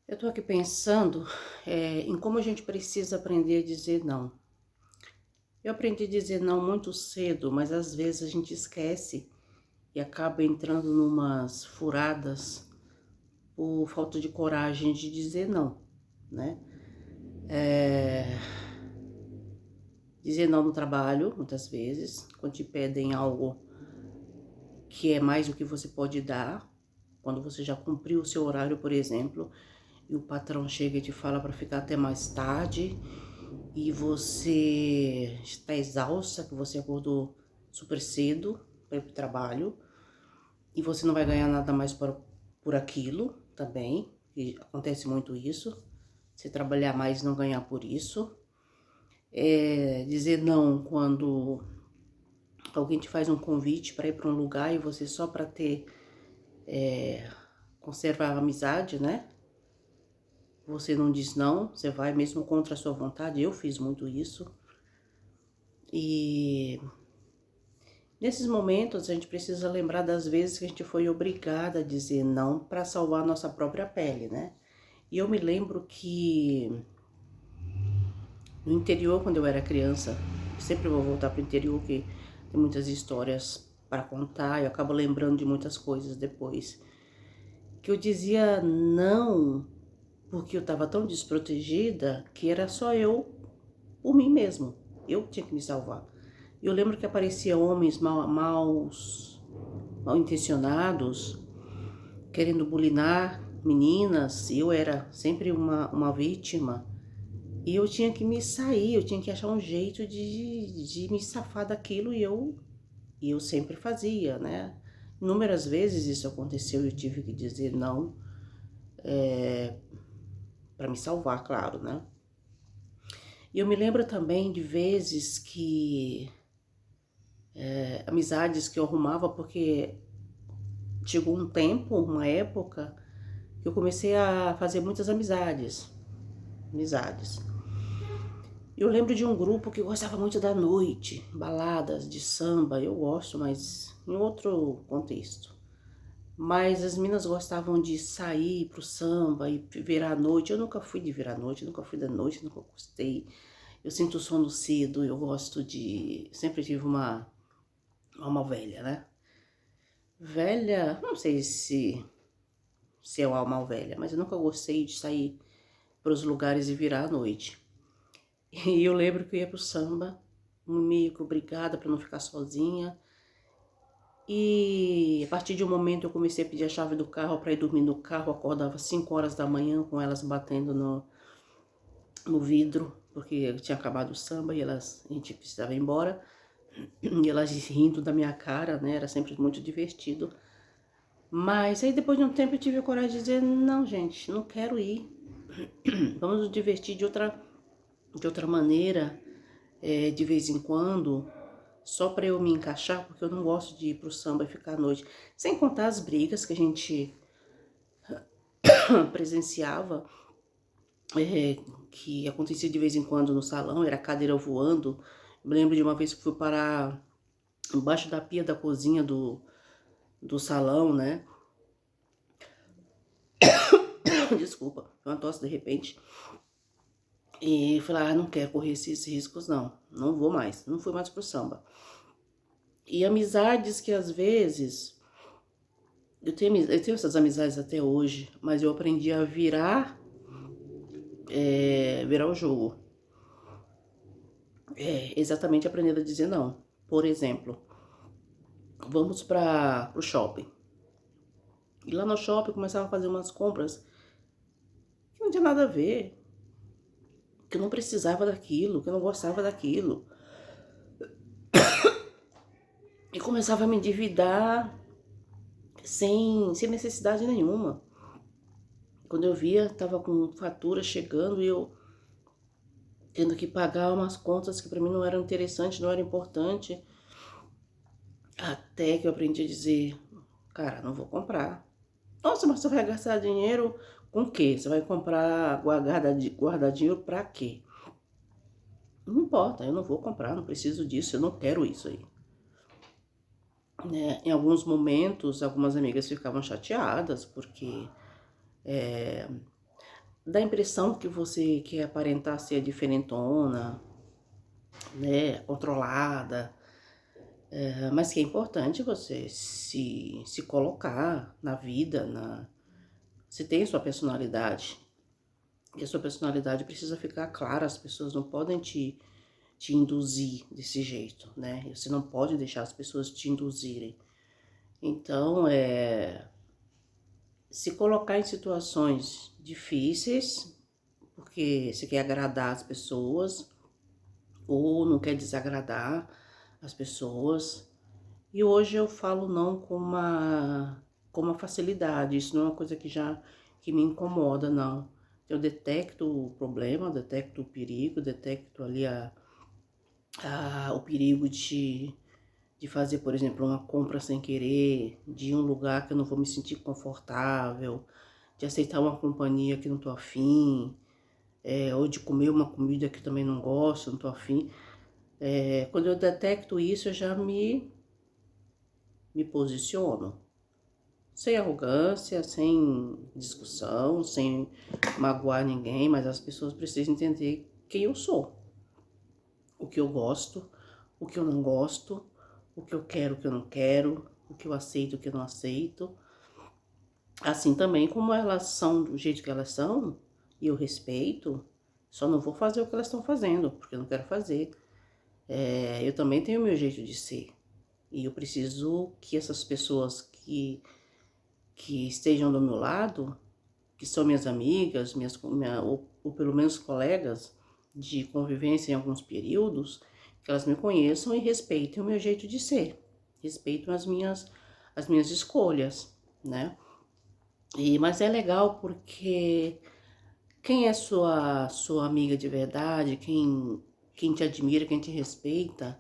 Eu tô aqui pensando, em como a gente precisa aprender a dizer não. Eu aprendi a dizer não muito cedo, mas às vezes a gente esquece e acaba entrando numas furadas por falta de coragem de dizer não, né? É, Dizer não no trabalho, muitas vezes, quando te pedem algo que é mais do que você pode dar, quando você já cumpriu o seu horário, por exemplo, e o patrão chega e te fala para ficar até mais tarde e você está exausta, que você acordou super cedo para ir para o trabalho e você não vai ganhar nada mais por aquilo também, e acontece muito isso, você trabalhar mais e não ganhar por isso. Dizer não quando alguém te faz um convite para ir para um lugar e você só para ter, conservar a amizade, né? Você não diz não, você vai mesmo contra a sua vontade. Eu fiz muito isso. E nesses momentos a gente precisa lembrar das vezes que a gente foi obrigada a dizer não para salvar a nossa própria pele, né? E eu me lembro que no interior, quando eu era criança, sempre vou voltar para o interior, que tem muitas histórias para contar, eu acabo lembrando de muitas coisas depois. Que eu dizia não porque eu estava tão desprotegida que era só eu por mim mesmo. Eu tinha que me salvar. Eu lembro que apareciam homens mal intencionados, querendo bulinar meninas, e eu era sempre uma vítima. E eu tinha que me sair, eu tinha que achar um jeito de me safar daquilo e eu sempre fazia, né? Inúmeras vezes isso aconteceu e eu tive que dizer não, para me salvar, claro, né? E eu me lembro também de vezes que amizades que eu arrumava, porque chegou um tempo, uma época, que eu comecei a fazer muitas amizades. Eu lembro de um grupo que gostava muito da noite, baladas de samba, eu gosto, mas em outro contexto. Mas as meninas gostavam de sair pro samba e virar a noite. Eu nunca fui de virar a noite, nunca fui da noite, nunca gostei. Eu sinto sono cedo, eu gosto de... Sempre tive uma alma velha, né? Velha, não sei se é uma alma velha, mas eu nunca gostei de sair pros lugares e virar a noite. E eu lembro que eu ia pro samba, meio que obrigada para não ficar sozinha. E a partir de um momento eu comecei a pedir a chave do carro para ir dormir no carro, acordava 5 horas da manhã com elas batendo no vidro, porque tinha acabado o samba e a gente precisava ir embora. E elas rindo da minha cara, né? Era sempre muito divertido. Mas aí depois de um tempo eu tive a coragem de dizer, não, gente, não quero ir. Vamos nos divertir de outra maneira, de vez em quando, só para eu me encaixar, porque eu não gosto de ir pro samba e ficar à noite. Sem contar as brigas que a gente presenciava, que acontecia de vez em quando no salão, era cadeira voando. Eu lembro de uma vez que fui parar embaixo da pia da cozinha do salão, né? Desculpa, foi uma tosse de repente. E falei, não quero correr esses riscos, não vou mais, não fui mais pro samba. E amizades que às vezes, eu tenho essas amizades até hoje, mas eu aprendi a virar o jogo. Exatamente aprendendo a dizer não. Por exemplo, vamos para o shopping. E lá no shopping eu começava a fazer umas compras que não tinha nada a ver, que eu não precisava daquilo, que eu não gostava daquilo. E começava a me endividar sem necessidade nenhuma. Quando eu via, tava com fatura chegando e eu tendo que pagar umas contas que para mim não eram interessantes, não eram importantes. Até que eu aprendi a dizer, cara, não vou comprar. Nossa, mas você vai gastar dinheiro com o quê? Você vai comprar, guardar dinheiro pra quê? Não importa, eu não vou comprar, não preciso disso, eu não quero isso aí. Né? Em alguns momentos, algumas amigas ficavam chateadas, porque dá a impressão que você quer aparentar ser diferentona, né, controlada, mas que é importante você se colocar na vida, você tem sua personalidade, e a sua personalidade precisa ficar clara, as pessoas não podem te induzir desse jeito, né? Você não pode deixar as pessoas te induzirem. Então, se colocar em situações difíceis, porque você quer agradar as pessoas, ou não quer desagradar as pessoas. E hoje eu falo não com uma facilidade, isso não é uma coisa que me incomoda, não. Eu detecto o problema, detecto o perigo, detecto ali o perigo de fazer, por exemplo, uma compra sem querer, de ir um lugar que eu não vou me sentir confortável, de aceitar uma companhia que não tô afim, ou de comer uma comida que também não gosto, não tô afim. Quando eu detecto isso, eu já me posiciono. Sem arrogância, sem discussão, sem magoar ninguém, mas as pessoas precisam entender quem eu sou, o que eu gosto, o que eu não gosto, o que eu quero, o que eu não quero, o que eu aceito, o que eu não aceito. Assim também como elas são do jeito que elas são, e eu respeito, só não vou fazer o que elas estão fazendo, porque eu não quero fazer. Eu também tenho o meu jeito de ser. E eu preciso que essas pessoas que estejam do meu lado, que são minhas amigas, ou pelo menos colegas de convivência em alguns períodos, que elas me conheçam e respeitem o meu jeito de ser, respeitem as minhas escolhas, né? Mas é legal porque quem é sua amiga de verdade, quem te admira, quem te respeita,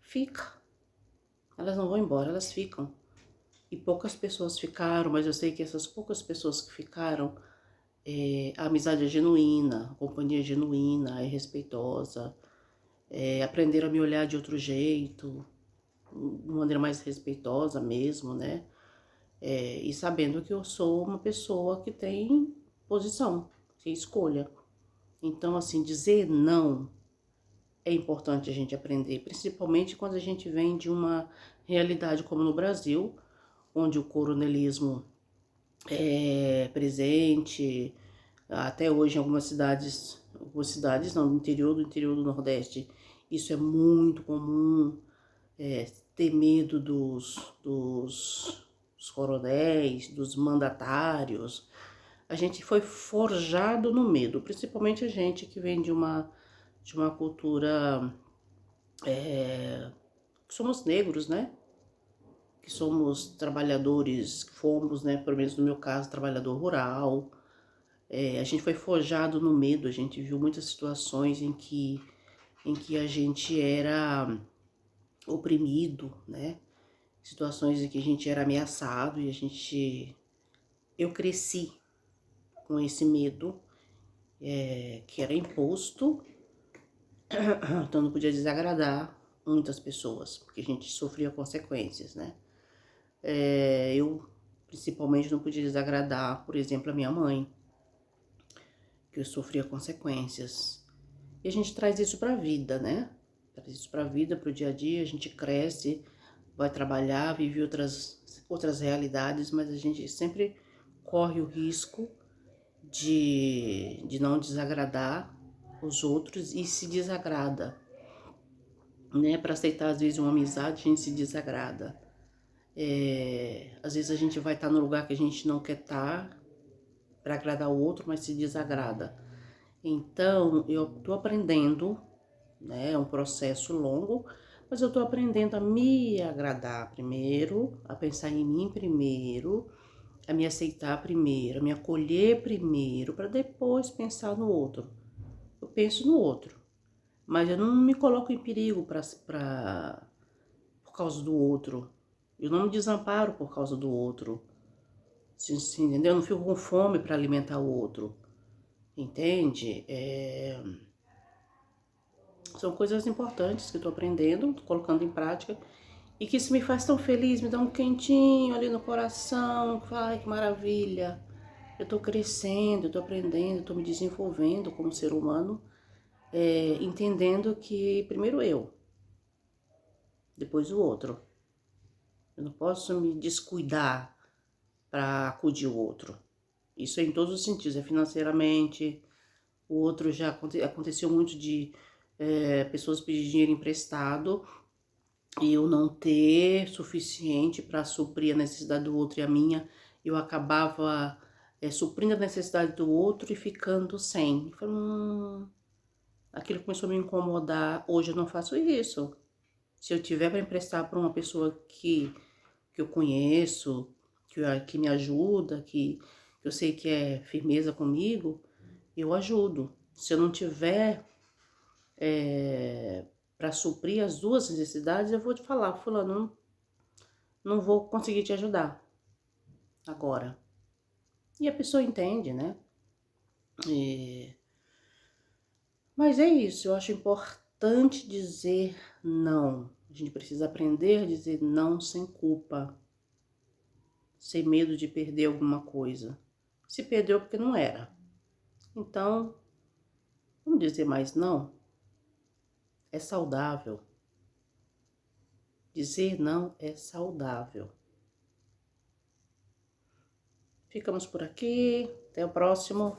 fica. Elas não vão embora, elas ficam. E poucas pessoas ficaram, mas eu sei que essas poucas pessoas que ficaram, a amizade é genuína, a companhia é genuína, é respeitosa, aprenderam a me olhar de outro jeito, de uma maneira mais respeitosa mesmo, né? E sabendo que eu sou uma pessoa que tem posição, que escolha. Então, assim, dizer não é importante a gente aprender, principalmente quando a gente vem de uma realidade como no Brasil, onde o coronelismo é presente, até hoje em algumas cidades não, do interior do Nordeste, isso é muito comum, ter medo dos coronéis, dos mandatários. A gente foi forjado no medo, principalmente a gente que vem de uma cultura, que somos negros, né? Que somos trabalhadores, fomos, né? Pelo menos no meu caso, trabalhador rural. A gente foi forjado no medo, a gente viu muitas situações em que a gente era oprimido, né? Situações em que a gente era ameaçado e eu cresci com esse medo, que era imposto, então não podia desagradar muitas pessoas, porque a gente sofria consequências, né? Eu, principalmente, não podia desagradar, por exemplo, a minha mãe, que eu sofria consequências. E a gente traz isso pra vida, né? Traz isso pra vida, pro dia a dia, a gente cresce, vai trabalhar, vive outras realidades, mas a gente sempre corre o risco de não desagradar os outros e se desagrada, né? Para aceitar, às vezes, uma amizade, a gente se desagrada. Às vezes a gente vai estar no lugar que a gente não quer estar para agradar o outro, mas se desagrada. Então, eu tô aprendendo, né? É um processo longo, mas eu tô aprendendo a me agradar primeiro, a pensar em mim primeiro, a me aceitar primeiro, a me acolher primeiro, para depois pensar no outro. Eu penso no outro, mas eu não me coloco em perigo por causa do outro. Eu não me desamparo por causa do outro. Você entendeu? Eu não fico com fome para alimentar o outro. Entende? São coisas importantes que eu tô aprendendo, tô colocando em prática. E que isso me faz tão feliz, me dá um quentinho ali no coração. Ai, que maravilha. eu tô crescendo, eu tô aprendendo, eu tô me desenvolvendo como ser humano, entendendo que primeiro eu, depois o outro. Eu não posso me descuidar para acudir o outro. Isso é em todos os sentidos, é financeiramente. O outro já aconteceu muito de pessoas pedir dinheiro emprestado e eu não ter suficiente para suprir a necessidade do outro e a minha. Eu acabava suprindo a necessidade do outro e ficando sem. Eu falei, aquilo começou a me incomodar. Hoje eu não faço isso. Se eu tiver para emprestar para uma pessoa que eu conheço, que me ajuda, que eu sei que é firmeza comigo, eu ajudo. Se eu não tiver para suprir as duas necessidades, eu vou te falar, fulano, não vou conseguir te ajudar agora. E a pessoa entende, né? Mas é isso, eu acho importante dizer não. A gente precisa aprender a dizer não sem culpa, sem medo de perder alguma coisa. Se perdeu porque não era. Então, vamos dizer mais não? É saudável. Dizer não é saudável. Ficamos por aqui. Até o próximo.